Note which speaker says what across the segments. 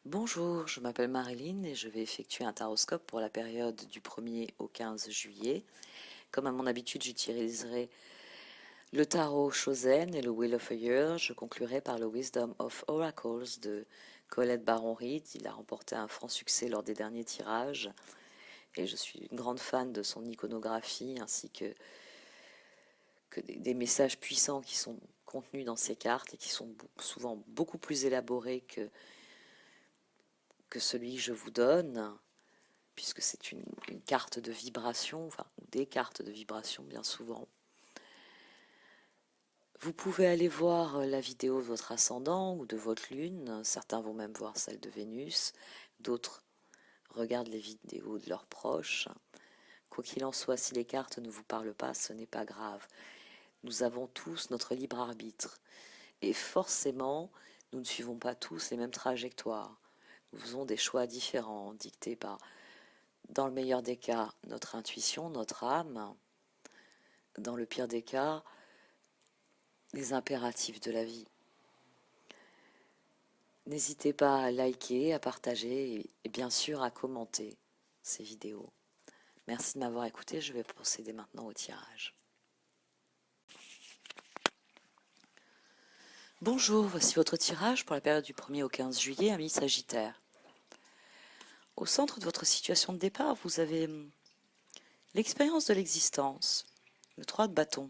Speaker 1: Bonjour, je m'appelle Marilyn et je vais effectuer un taroscope pour la période du 1er au 15 juillet. Comme à mon habitude, j'utiliserai le tarot Chosen et le Wheel of a Year. Je conclurai par le Wisdom of Oracles de Colette Baron-Reid. Il a remporté un franc succès lors des derniers tirages et je suis une grande fan de son iconographie ainsi que des messages puissants qui sont contenus dans ces cartes et qui sont souvent beaucoup plus élaborés que celui que je vous donne, puisque c'est une carte de vibration, enfin des cartes de vibration bien souvent. Vous pouvez aller voir la vidéo de votre ascendant ou de votre lune, certains vont même voir celle de Vénus, d'autres regardent les vidéos de leurs proches. Quoi qu'il en soit, si les cartes ne vous parlent pas, ce n'est pas grave. Nous avons tous notre libre arbitre. Et forcément, nous ne suivons pas tous les mêmes trajectoires. Nous faisons des choix différents, dictés par, dans le meilleur des cas, notre intuition, notre âme. Dans le pire des cas, les impératifs de la vie. N'hésitez pas à liker, à partager et bien sûr à commenter ces vidéos. Merci de m'avoir écouté, je vais procéder maintenant au tirage. Bonjour, voici votre tirage pour la période du 1er au 15 juillet, ami Sagittaire. Au centre de votre situation de départ, vous avez l'expérience de l'existence, le 3 de bâton.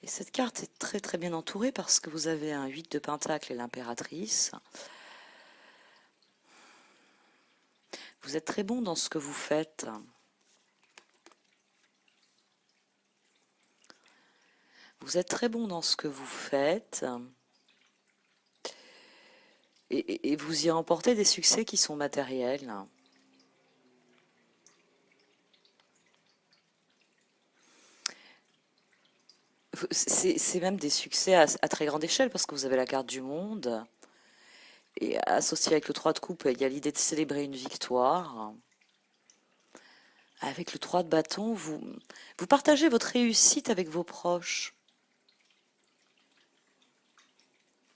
Speaker 1: Et cette carte est très très bien entourée parce que vous avez un 8 de pentacle et l'impératrice. Vous êtes très bon dans ce que vous faites. Vous êtes très bon dans ce que vous faites. Et vous y remportez des succès qui sont matériels. C'est même des succès à très grande échelle parce que vous avez la carte du monde. Et associé avec le 3 de coupe, il y a l'idée de célébrer une victoire. Avec le 3 de bâton, vous partagez votre réussite avec vos proches.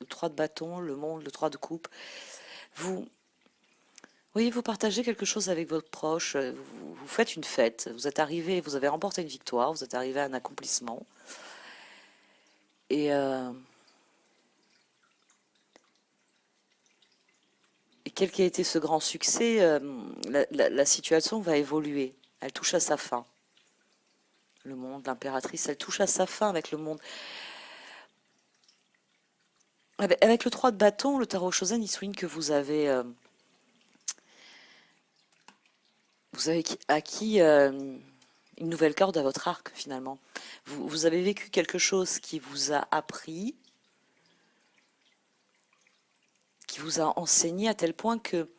Speaker 1: Le 3 de bâton, le monde, le 3 de coupe. Oui, vous partagez quelque chose avec votre proche. Vous faites une fête. Vous êtes arrivé, vous avez remporté une victoire, vous êtes arrivé à un accomplissement. Et quel qu'ait été ce grand succès, la situation va évoluer. Elle touche à sa fin. Le monde, l'impératrice, elle touche à sa fin avec le monde. Avec le 3 de bâton, le tarot Chosen, il souligne que vous avez acquis une nouvelle corde à votre arc, finalement. Vous avez vécu quelque chose qui vous a appris, qui vous a enseigné à tel point que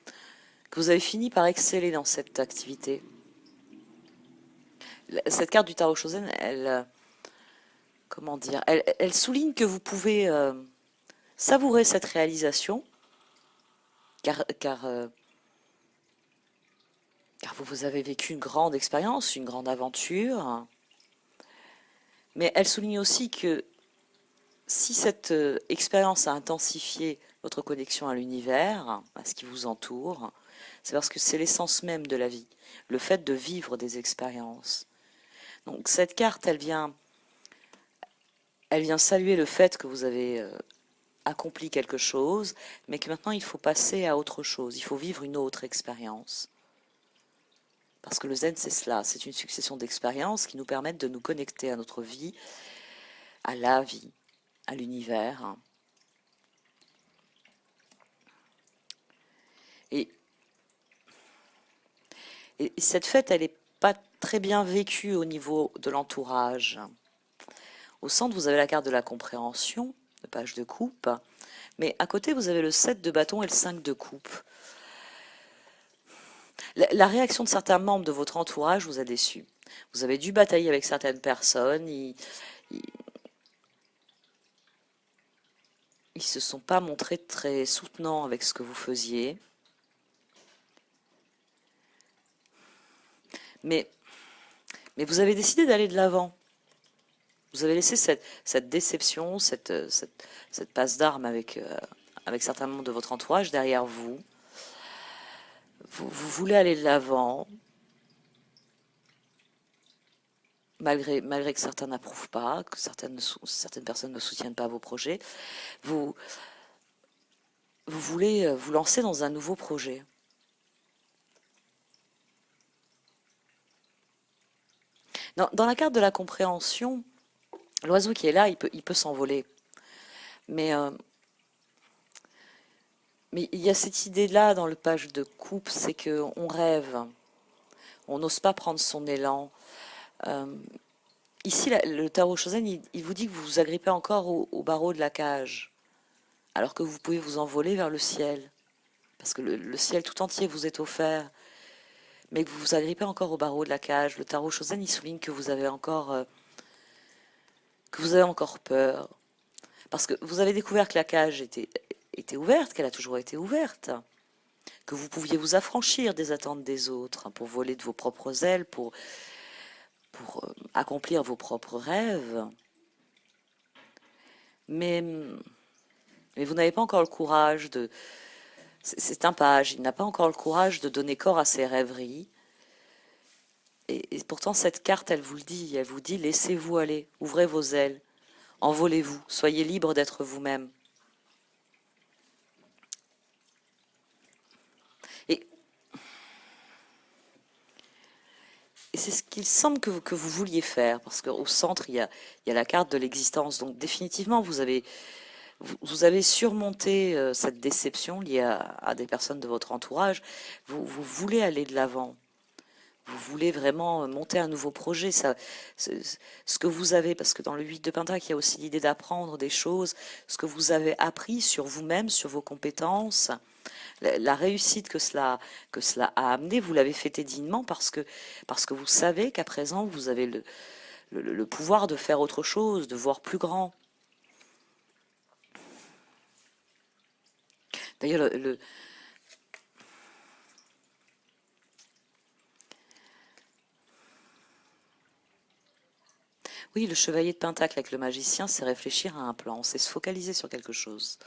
Speaker 1: vous avez fini par exceller dans cette activité. Cette carte du tarot Chosen, comment dire, elle souligne que vous pouvez savourer cette réalisation, car vous avez vécu une grande expérience, une grande aventure, mais elle souligne aussi que si cette expérience a intensifié votre connexion à l'univers, à ce qui vous entoure, c'est parce que c'est l'essence même de la vie, le fait de vivre des expériences. Donc cette carte, elle vient saluer le fait que vous avez accompli quelque chose, mais que maintenant il faut passer à autre chose, il faut vivre une autre expérience. Parce que le zen, c'est cela, c'est une succession d'expériences qui nous permettent de nous connecter à notre vie, à la vie, à l'univers. Et, et cette fête, elle n'est pas très bien vécue au niveau de l'entourage. Au centre, vous avez la carte de la compréhension, le page de coupe, mais à côté, vous avez le 7 de bâton et le 5 de coupe. La réaction de certains membres de votre entourage vous a déçu. Vous avez dû batailler avec certaines personnes, ils se sont pas montrés très soutenants avec ce que vous faisiez. Mais vous avez décidé d'aller de l'avant. Vous avez laissé cette déception, cette passe d'armes avec avec certains membres de votre entourage derrière vous. Vous voulez aller de l'avant, malgré que certains n'approuvent pas, que certaines personnes ne soutiennent pas vos projets. Vous, vous voulez vous lancer dans un nouveau projet. Dans la carte de la compréhension, l'oiseau qui est là, il peut s'envoler. Mais, mais il y a cette idée-là dans le page de coupe, c'est qu'on rêve, on n'ose pas prendre son élan. Ici, le tarot Shozen, il vous dit que vous vous agrippez encore au barreau de la cage, alors que vous pouvez vous envoler vers le ciel, parce que le ciel tout entier vous est offert, mais que vous vous agrippez encore au barreau de la cage. Le tarot Shozen, il souligne que vous avez encore peur, parce que vous avez découvert que la cage était ouverte, qu'elle a toujours été ouverte, que vous pouviez vous affranchir des attentes des autres, pour voler de vos propres ailes, pour accomplir vos propres rêves. Mais vous n'avez pas encore le courage de... C'est un page, il n'a pas encore le courage de donner corps à ses rêveries. Et pourtant, cette carte, elle vous dit, laissez-vous aller, ouvrez vos ailes, envolez-vous, soyez libre d'être vous-même. Et c'est ce qu'il semble que vous vouliez faire, parce qu'au centre, il y a la carte de l'existence. Donc définitivement, vous avez surmonté cette déception liée à des personnes de votre entourage. Vous voulez aller de l'avant. Vous voulez vraiment monter un nouveau projet. Ce que vous avez, parce que dans le 8 de Pentacle, il y a aussi l'idée d'apprendre des choses, ce que vous avez appris sur vous-même, sur vos compétences, la réussite que cela a amené, vous l'avez fêté dignement parce que vous savez qu'à présent, vous avez le pouvoir de faire autre chose, de voir plus grand. D'ailleurs, oui, le chevalier de Pentacle avec le magicien, c'est réfléchir à un plan, c'est se focaliser sur quelque chose.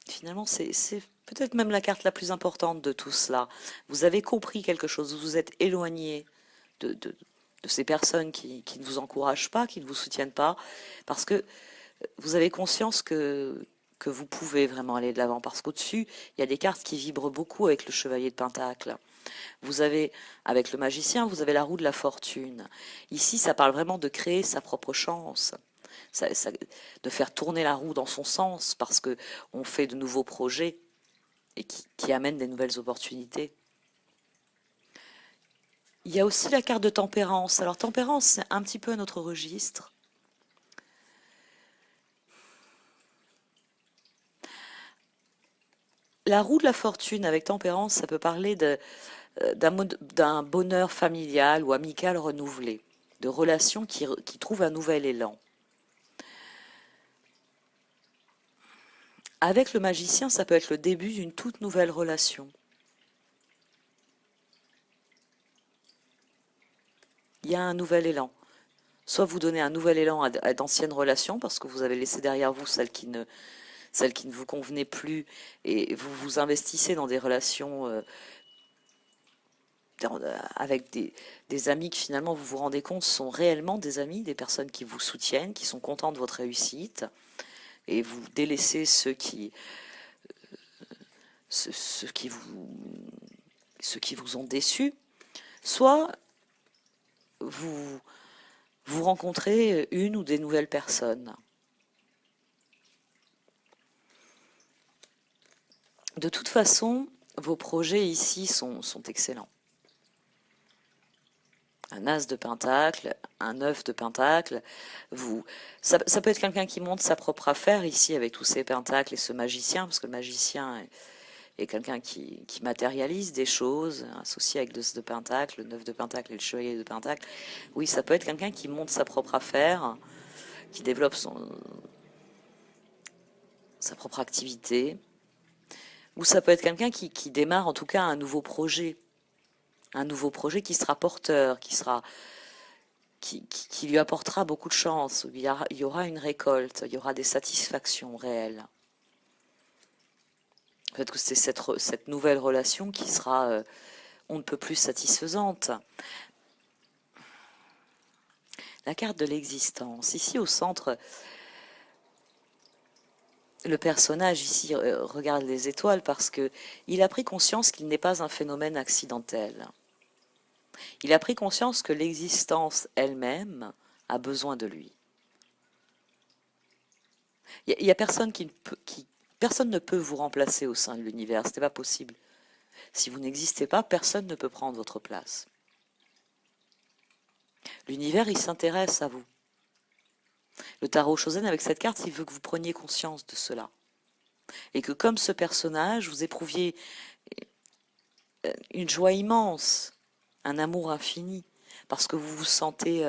Speaker 1: Finalement, c'est peut-être même la carte la plus importante de tout cela. Vous avez compris quelque chose, vous vous êtes éloigné de ces personnes qui ne vous encouragent pas, qui ne vous soutiennent pas, parce que vous avez conscience que vous pouvez vraiment aller de l'avant, parce qu'au-dessus, il y a des cartes qui vibrent beaucoup avec le chevalier de Pentacle. Vous avez, avec le magicien, vous avez la roue de la fortune. Ici, ça parle vraiment de créer sa propre chance, de faire tourner la roue dans son sens, parce que on fait de nouveaux projets et qui amènent des nouvelles opportunités. Il y a aussi la carte de tempérance. Alors tempérance, c'est un petit peu un autre registre. La roue de la fortune avec tempérance, ça peut parler d'un bonheur familial ou amical renouvelé, de relations qui trouvent un nouvel élan. Avec le magicien, ça peut être le début d'une toute nouvelle relation. Il y a un nouvel élan. Soit vous donnez un nouvel élan à d'anciennes relations, parce que vous avez laissé derrière vous celles qui ne vous convenaient plus, et vous vous investissez dans des relations avec des amis qui finalement vous vous rendez compte sont réellement des amis, des personnes qui vous soutiennent, qui sont contents de votre réussite, et vous délaissez ceux qui vous ont déçu. Soit vous rencontrez une ou des nouvelles personnes. De toute façon, vos projets ici sont excellents. Un as de pentacle, un 9 de pentacle, ça peut être quelqu'un qui monte sa propre affaire ici avec tous ces pentacles et ce magicien, parce que le magicien est quelqu'un qui matérialise des choses, associé avec le 2 de pentacle, le 9 de pentacle et le chevalier de pentacle. Oui, ça peut être quelqu'un qui monte sa propre affaire, qui développe sa propre activité, ou ça peut être quelqu'un qui démarre en tout cas un nouveau projet qui sera porteur, qui qui lui apportera beaucoup de chance, où il y aura une récolte, il y aura des satisfactions réelles. Peut-être que c'est cette nouvelle relation qui sera on ne peut plus satisfaisante. La carte de l'existence. Ici au centre, le personnage ici regarde les étoiles parce que il a pris conscience qu'il n'est pas un phénomène accidentel. Il a pris conscience que l'existence elle-même a besoin de lui. Il y a personne personne ne peut vous remplacer au sein de l'univers, ce n'est pas possible. Si vous n'existez pas, personne ne peut prendre votre place. L'univers, il s'intéresse à vous. Le tarot Shosen, avec cette carte, il veut que vous preniez conscience de cela. Et que comme ce personnage, vous éprouviez une joie immense, un amour infini, parce que vous vous sentez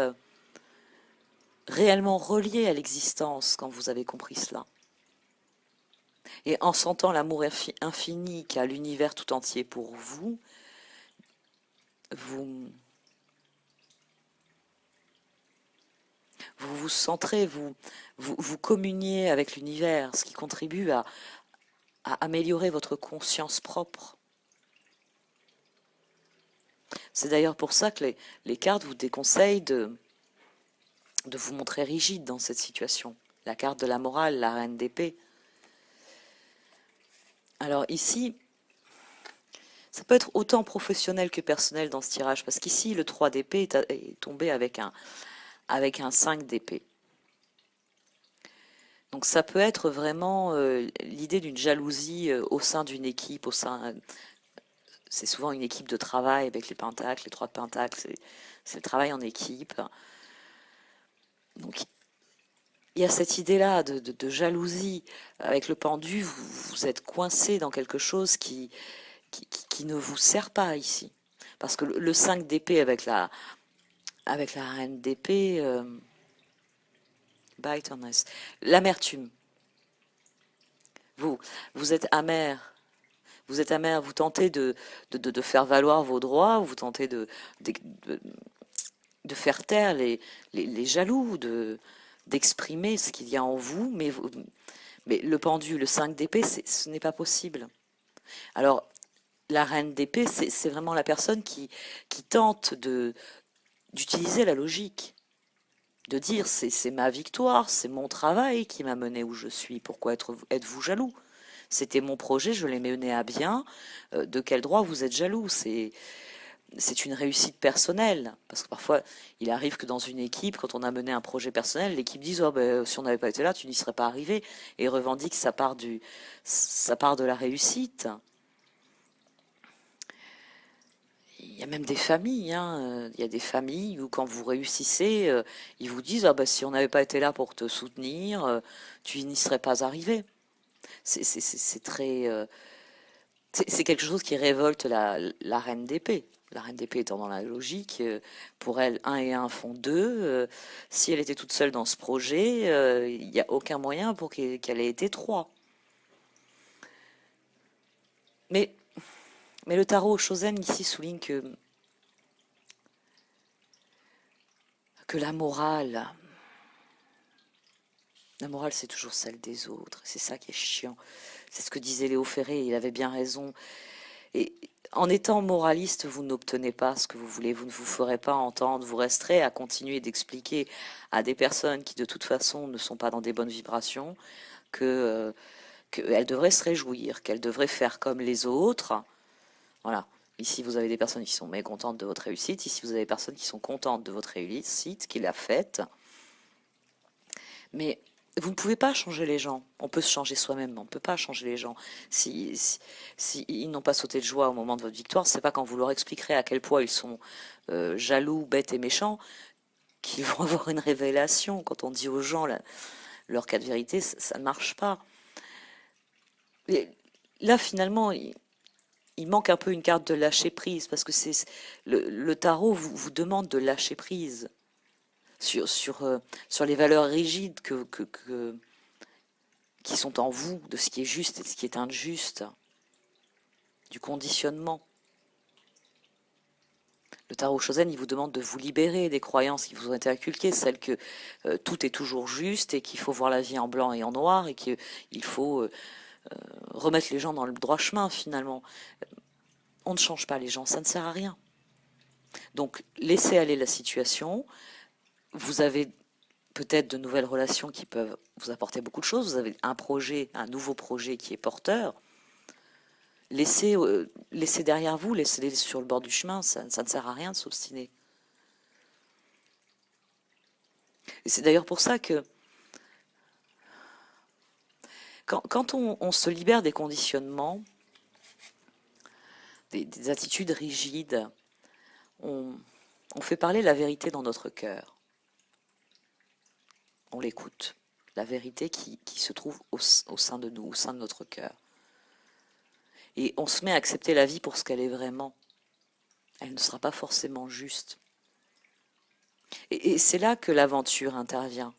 Speaker 1: réellement relié à l'existence quand vous avez compris cela. Et en sentant l'amour infini qu'a l'univers tout entier pour vous, vous vous centrez, vous communiez avec l'univers, ce qui contribue à améliorer votre conscience propre. C'est d'ailleurs pour ça que les cartes vous déconseillent de vous montrer rigide dans cette situation. La carte de la morale, la reine d'épée. Alors ici, ça peut être autant professionnel que personnel dans ce tirage, parce qu'ici, le 3 d'épée est tombé avec un 5 d'épée. Donc ça peut être vraiment l'idée d'une jalousie au sein d'une équipe, c'est souvent une équipe de travail avec les pentacles, les 3 de pentacles, c'est le travail en équipe. Donc il y a cette idée-là de jalousie. Avec le pendu, vous êtes coincé dans quelque chose qui ne vous sert pas ici. Parce que le 5 d'épée avec la reine d'épée, bitterness, l'amertume. Vous êtes amer. Vous êtes amer, vous tentez de faire valoir vos droits, vous tentez de faire taire les jaloux, d'exprimer ce qu'il y a en vous, mais le pendu, le 5 d'épée, ce n'est pas possible. Alors, la reine d'épée, c'est vraiment la personne qui tente d'utiliser la logique, de dire c'est ma victoire, c'est mon travail qui m'a mené où je suis, pourquoi êtes-vous jaloux? C'était mon projet, je l'ai mené à bien, de quel droit vous êtes jaloux? C'est une réussite personnelle, parce que parfois il arrive que dans une équipe, quand on a mené un projet personnel, l'équipe dise oh ben, si on n'avait pas été là, tu n'y serais pas arrivé, et revendique sa part de la réussite. Il y a même des familles, hein. Il y a des familles où quand vous réussissez, ils vous disent ah ben, si on n'avait pas été là pour te soutenir, tu n'y serais pas arrivé. C'est très c'est quelque chose qui révolte la reine d'épée. La reine d'épée étant dans la logique, pour elle, 1 et 1 font 2. Si elle était toute seule dans ce projet, il n'y a aucun moyen pour qu'elle ait été 3. Mais, mais le tarot Shosen ici souligne que la morale c'est toujours celle des autres. C'est ça qui est chiant. C'est ce que disait Léo Ferré, il avait bien raison. Et en étant moraliste, vous n'obtenez pas ce que vous voulez, vous ne vous ferez pas entendre, vous resterez à continuer d'expliquer à des personnes qui de toute façon ne sont pas dans des bonnes vibrations qu'elles devraient se réjouir, qu'elles devraient faire comme les autres. Voilà. Ici, vous avez des personnes qui sont mécontentes de votre réussite. Ici, vous avez des personnes qui sont contentes de votre réussite, qui l'a faite. Mais vous ne pouvez pas changer les gens. On peut se changer soi-même, mais on ne peut pas changer les gens. Si ils n'ont pas sauté de joie au moment de votre victoire, c'est pas quand vous leur expliquerez à quel point ils sont jaloux, bêtes et méchants qu'ils vont avoir une révélation. Quand on dit aux gens leur cas de vérité, ça ne marche pas. Et là, finalement, il manque un peu une carte de lâcher prise, parce que le tarot vous demande de lâcher prise sur les valeurs rigides qui sont en vous, de ce qui est juste et de ce qui est injuste, du conditionnement. Le Tao Shozen, il vous demande de vous libérer des croyances qui vous ont été inculquées, celles que tout est toujours juste et qu'il faut voir la vie en blanc et en noir et qu'il faut remettre les gens dans le droit chemin finalement. On ne change pas les gens, ça ne sert à rien. Donc laissez aller la situation. Vous avez peut-être de nouvelles relations qui peuvent vous apporter beaucoup de choses. Vous avez un projet, un nouveau projet qui est porteur. Laissez derrière vous, laissez-les sur le bord du chemin, ça ne sert à rien de s'obstiner. Et c'est d'ailleurs pour ça que quand on se libère des conditionnements, des attitudes rigides, on fait parler la vérité dans notre cœur. On l'écoute. La vérité qui se trouve au sein de nous, au sein de notre cœur. Et on se met à accepter la vie pour ce qu'elle est vraiment. Elle ne sera pas forcément juste. Et c'est là que l'aventure intervient.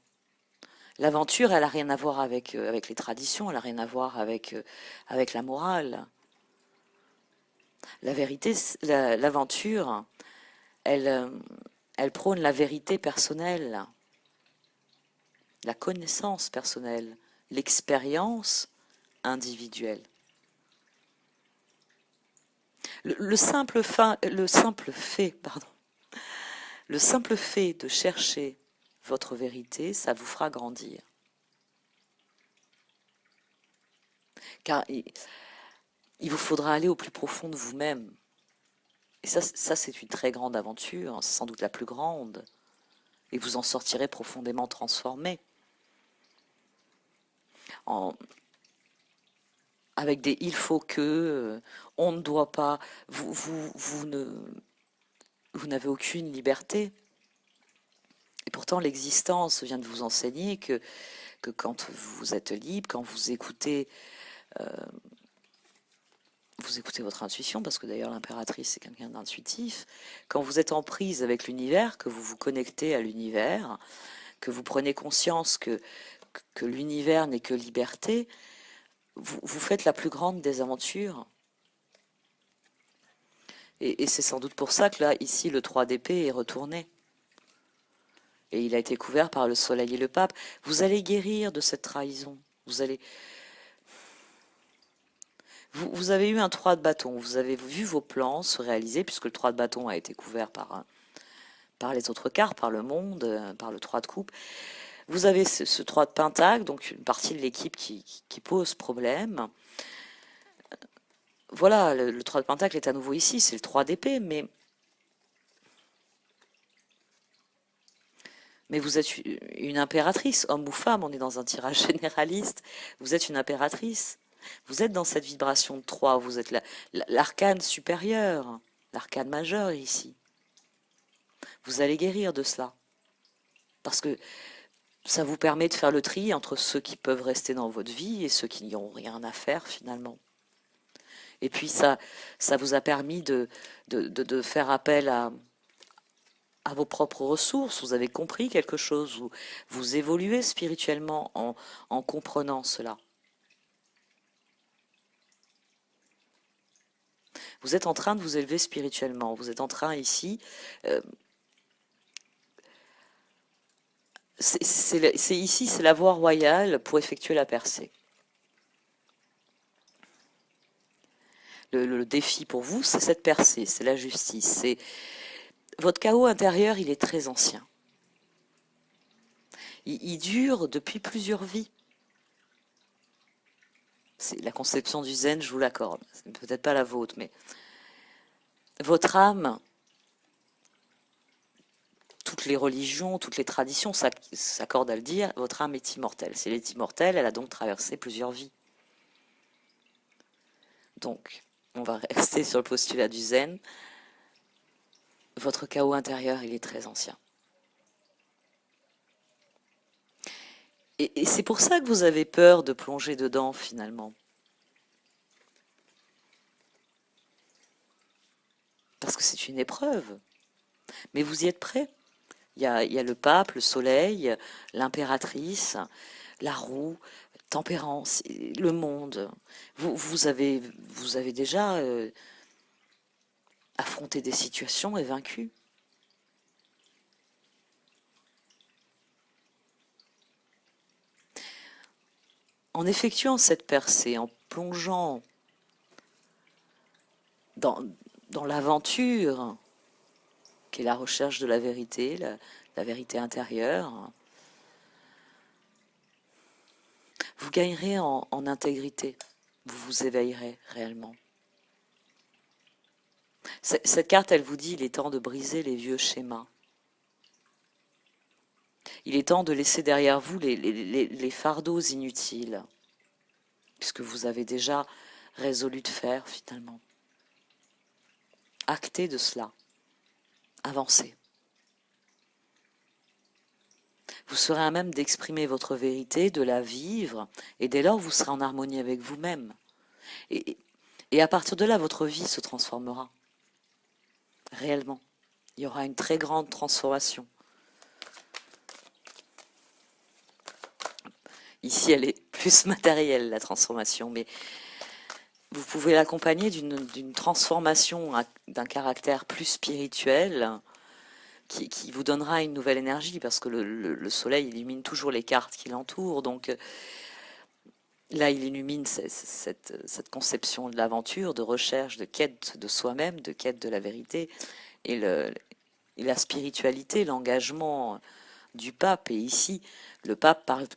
Speaker 1: L'aventure, elle n'a rien à voir avec les traditions, elle n'a rien à voir avec la morale. La vérité, l'aventure, elle prône la vérité personnelle, la connaissance personnelle, l'expérience individuelle. Le simple fait de chercher votre vérité, ça vous fera grandir. Car il vous faudra aller au plus profond de vous-même. Et ça c'est une très grande aventure, c'est sans doute la plus grande. Et vous en sortirez profondément transformé. Avec des il faut que, on ne doit pas, vous n'avez aucune liberté. Et pourtant l'existence vient de vous enseigner que quand vous êtes libre, quand vous écoutez votre intuition, parce que d'ailleurs l'impératrice c'est quelqu'un d'intuitif, quand vous êtes en prise avec l'univers, que vous vous connectez à l'univers, que vous prenez conscience que l'univers n'est que liberté, vous faites la plus grande des aventures. Et c'est sans doute pour ça que là, ici, le 3 d'épée est retourné. Et il a été couvert par le soleil et le pape. Vous allez guérir de cette trahison. Vous avez eu un 3 de bâton. Vous avez vu vos plans se réaliser, puisque le 3 de bâton a été couvert par les autres cartes, par le monde, par le 3 de coupe. Vous avez ce 3 de pentacle, donc une partie de l'équipe qui pose problème. Voilà, le 3 de pentacle est à nouveau ici, c'est le 3 d'épée, mais vous êtes une impératrice, homme ou femme, on est dans un tirage généraliste, vous êtes une impératrice, vous êtes dans cette vibration de 3, vous êtes l'arcane supérieur, l'arcane majeur ici. Vous allez guérir de cela, parce que ça vous permet de faire le tri entre ceux qui peuvent rester dans votre vie et ceux qui n'y ont rien à faire finalement. Et puis ça vous a permis de faire appel à vos propres ressources, vous avez compris quelque chose, vous évoluez spirituellement en comprenant cela. Vous êtes en train de vous élever spirituellement, vous êtes en train ici... c'est la voie royale pour effectuer la percée. Le défi pour vous, c'est cette percée, c'est la justice. Votre chaos intérieur, il est très ancien. Il dure depuis plusieurs vies. C'est la conception du zen, je vous l'accorde. C'est peut-être pas la vôtre, mais votre âme, toutes les religions, toutes les traditions s'accordent à le dire, votre âme est immortelle. Si elle est immortelle, elle a donc traversé plusieurs vies. Donc, on va rester sur le postulat du zen. Votre chaos intérieur, il est très ancien. Et c'est pour ça que vous avez peur de plonger dedans, finalement. Parce que c'est une épreuve. Mais vous y êtes prêt. Il y a le pape, le soleil, l'impératrice, la roue, tempérance, le monde. Vous avez déjà affronter des situations et vaincu. En effectuant cette percée, en plongeant dans l'aventure qu'est la recherche de la vérité, la vérité intérieure, vous gagnerez en intégrité, vous vous éveillerez réellement. Cette carte, elle vous dit, il est temps de briser les vieux schémas. Il est temps de laisser derrière vous les fardeaux inutiles, puisque vous avez déjà résolu de faire finalement. Actez de cela. Avancez. Vous serez à même d'exprimer votre vérité, de la vivre, et dès lors vous serez en harmonie avec vous-même. Et à partir de là, votre vie se transformera. Réellement. Il y aura une très grande transformation. Ici, elle est plus matérielle, la transformation, mais vous pouvez l'accompagner d'une transformation d'un caractère plus spirituel qui vous donnera une nouvelle énergie, parce que le soleil illumine toujours les cartes qui l'entourent, donc là, il illumine cette conception de l'aventure, de recherche, de quête de soi-même, de quête de la vérité, et la spiritualité, l'engagement du pape. Et ici, le pape parle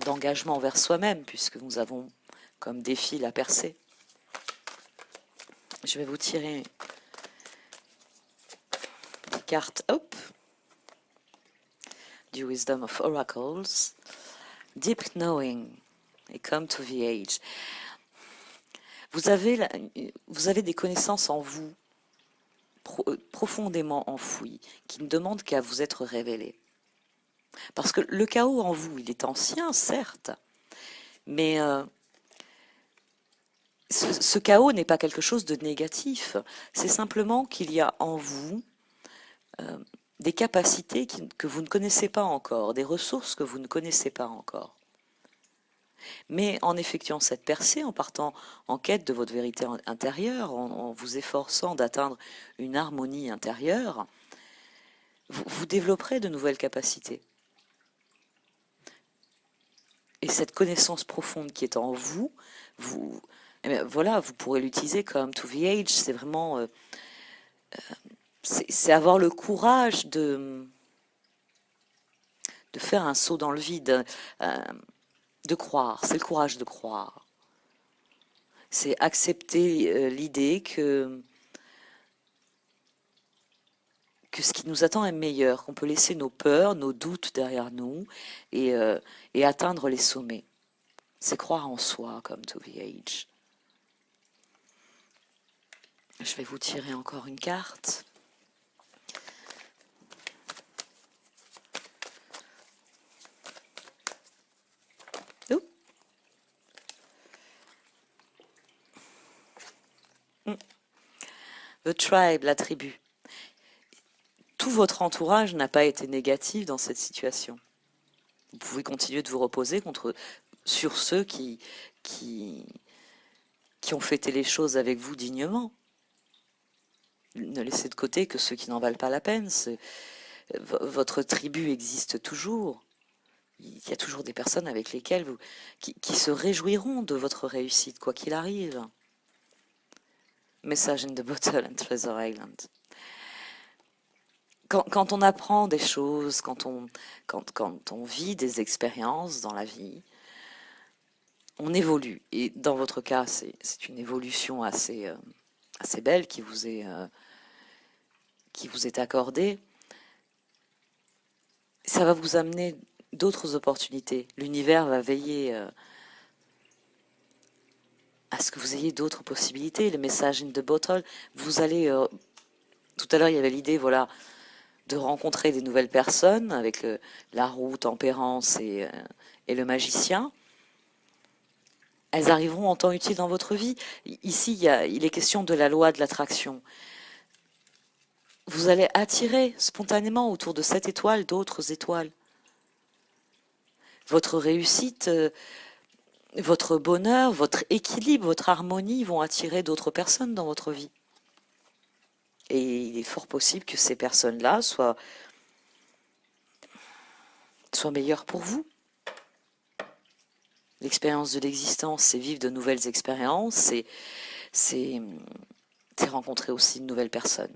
Speaker 1: d'engagement envers soi-même, puisque nous avons comme défi la percée. Je vais vous tirer des cartes, hop, du Wisdom of Oracles, Deep Knowing et Come to the Age. Vous avez des connaissances en vous, profondément enfouies, qui ne demandent qu'à vous être révélées. Parce que le chaos en vous, il est ancien, certes, mais ce chaos n'est pas quelque chose de négatif. C'est simplement qu'il y a en vous des capacités que vous ne connaissez pas encore, des ressources que vous ne connaissez pas encore. Mais en effectuant cette percée, en partant en quête de votre vérité intérieure, en vous efforçant d'atteindre une harmonie intérieure, vous développerez de nouvelles capacités. Et cette connaissance profonde qui est en vous, eh bien, voilà, vous pourrez l'utiliser comme to the age. C'est vraiment, c'est avoir le courage de faire un saut dans le vide, de croire. C'est le courage de croire. C'est accepter l'idée que ce qui nous attend est meilleur, qu'on peut laisser nos peurs, nos doutes derrière nous et atteindre les sommets. C'est croire en soi comme to the age. Je vais vous tirer encore une carte. The tribe, la tribu. Tout votre entourage n'a pas été négatif dans cette situation. Vous pouvez continuer de vous reposer sur ceux qui ont fêté les choses avec vous dignement. Ne laissez de côté que ceux qui n'en valent pas la peine. Votre tribu existe toujours. Il y a toujours des personnes avec lesquelles qui se réjouiront de votre réussite, quoi qu'il arrive. Message in the Bottle and Treasure Island. Quand on apprend des choses, quand on vit des expériences dans la vie, on évolue. Et dans votre cas, c'est une évolution assez belle qui vous est accordée. Ça va vous amener d'autres opportunités. L'univers va veiller à ce que vous ayez d'autres possibilités. Le message in the bottle, vous allez... tout à l'heure, il y avait l'idée, voilà, de rencontrer des nouvelles personnes avec la roue, Tempérance et le magicien. Elles arriveront en temps utile dans votre vie. Ici, il est question de la loi de l'attraction. Vous allez attirer spontanément autour de cette étoile d'autres étoiles. Votre réussite votre bonheur, votre équilibre, votre harmonie vont attirer d'autres personnes dans votre vie. Et il est fort possible que ces personnes-là soient meilleures pour vous. L'expérience de l'existence, c'est vivre de nouvelles expériences, c'est rencontrer aussi de nouvelles personnes,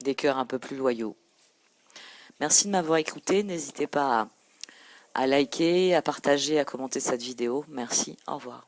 Speaker 1: des cœurs un peu plus loyaux. Merci de m'avoir écouté, n'hésitez pas à liker, à partager, à commenter cette vidéo. Merci, au revoir.